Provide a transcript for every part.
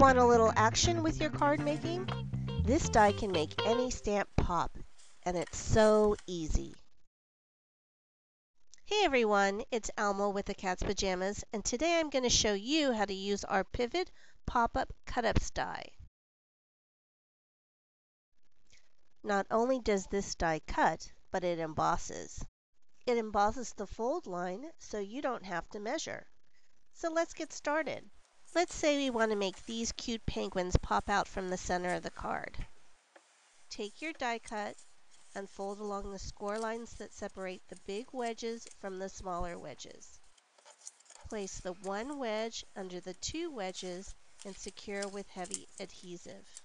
Want a little action with your card making? This die can make any stamp pop, and it's so easy. Hey everyone, it's Alma with the Cat's Pajamas, and today I'm going to show you how to use our Pivot PopUp CutUps Die. Not only does this die cut, but it embosses. It embosses the fold line so you don't have to measure. So let's get started. Let's say we want to make these cute penguins pop out from the center of the card. Take your die cut and fold along the score lines that separate the big wedges from the smaller wedges. Place the one wedge under the two wedges and secure with heavy adhesive.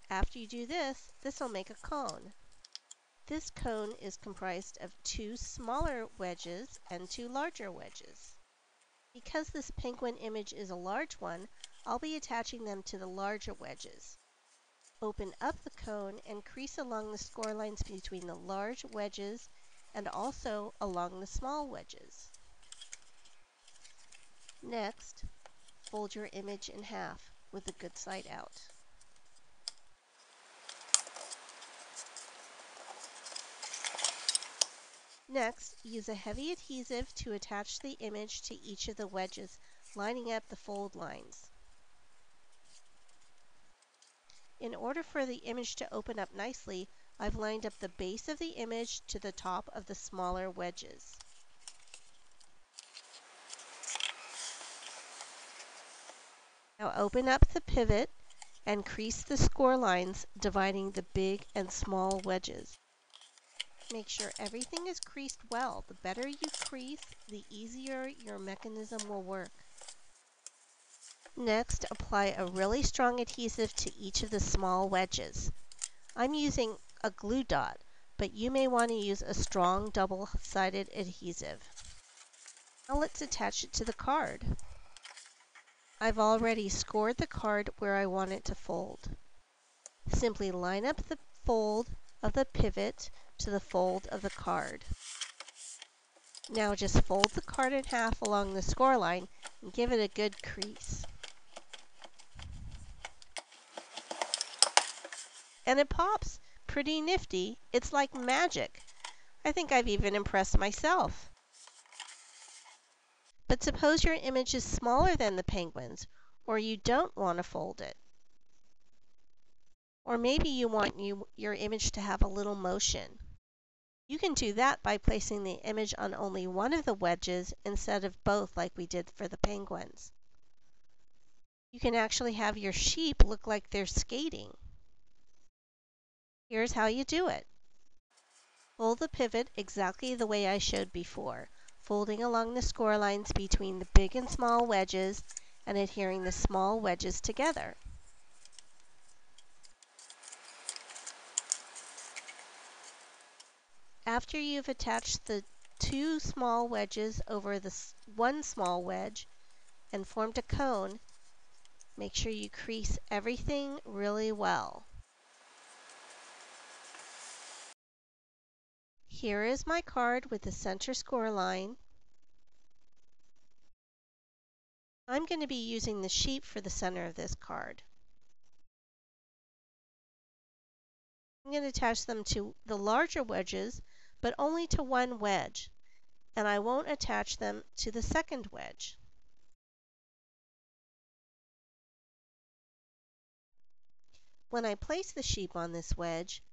After you do this, this will make a cone. This cone is comprised of two smaller wedges and two larger wedges. Because this penguin image is a large one, I'll be attaching them to the larger wedges. Open up the cone and crease along the score lines between the large wedges and also along the small wedges. Next, fold your image in half with the good side out. Next, use a heavy adhesive to attach the image to each of the wedges, lining up the fold lines. In order for the image to open up nicely, I've lined up the base of the image to the top of the smaller wedges. Now open up the pivot and crease the score lines dividing the big and small wedges. Make sure everything is creased well. The better you crease, the easier your mechanism will work. Next, apply a really strong adhesive to each of the small wedges. I'm using a glue dot, but you may want to use a strong double-sided adhesive. Now let's attach it to the card. I've already scored the card where I want it to fold. Simply line up the fold of the pivot to the fold of the card. Now just fold the card in half along the score line and give it a good crease. And it pops pretty nifty. It's like magic. I think I've even impressed myself. But suppose your image is smaller than the penguins, or you don't want to fold it. Or maybe you want your image to have a little motion. You can do that by placing the image on only one of the wedges instead of both like we did for the penguins. You can actually have your sheep look like they're skating. Here's how you do it. Fold the pivot exactly the way I showed before, folding along the score lines between the big and small wedges and adhering the small wedges together. After you've attached the two small wedges over the one small wedge and formed a cone, make sure you crease everything really well. Here is my card with the center score line. I'm going to be using the sheep for the center of this card. I'm going to attach them to the larger wedges, but only to one wedge, and I won't attach them to the second wedge. When I place the sheep on this wedge,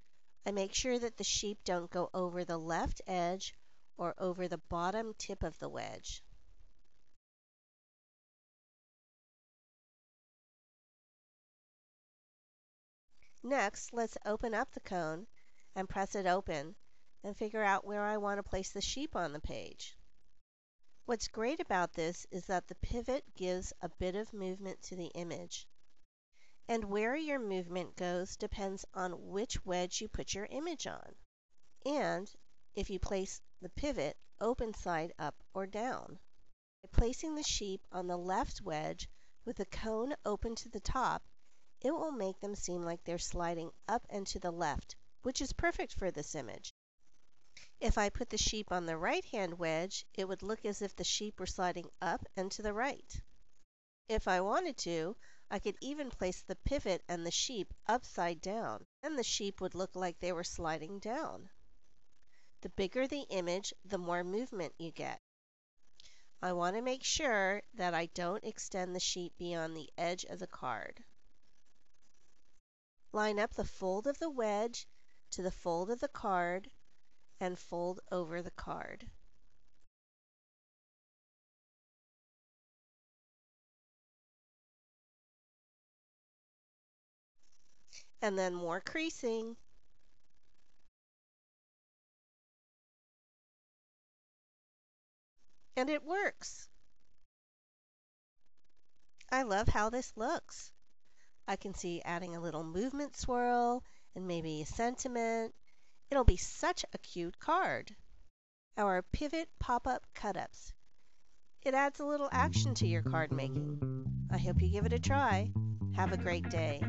I make sure that the sheep don't go over the left edge or over the bottom tip of the wedge. Next, let's open up the cone and press it open and figure out where I want to place the sheep on the page. What's great about this is that the pivot gives a bit of movement to the image. And where your movement goes depends on which wedge you put your image on, and if you place the pivot open side up or down. By placing the sheep on the left wedge with the cone open to the top, it will make them seem like they're sliding up and to the left, which is perfect for this image. If I put the sheep on the right-hand wedge, it would look as if the sheep were sliding up and to the right. If I wanted to, I could even place the pivot and the sheep upside down, and the sheep would look like they were sliding down. The bigger the image, the more movement you get. I want to make sure that I don't extend the sheep beyond the edge of the card. Line up the fold of the wedge to the fold of the card and fold over the card. And then more creasing. And it works. I love how this looks. I can see adding a little movement swirl and maybe a sentiment. It'll be such a cute card. Our Pivot Pop-Up CutUps. It adds a little action to your card making. I hope you give it a try. Have a great day.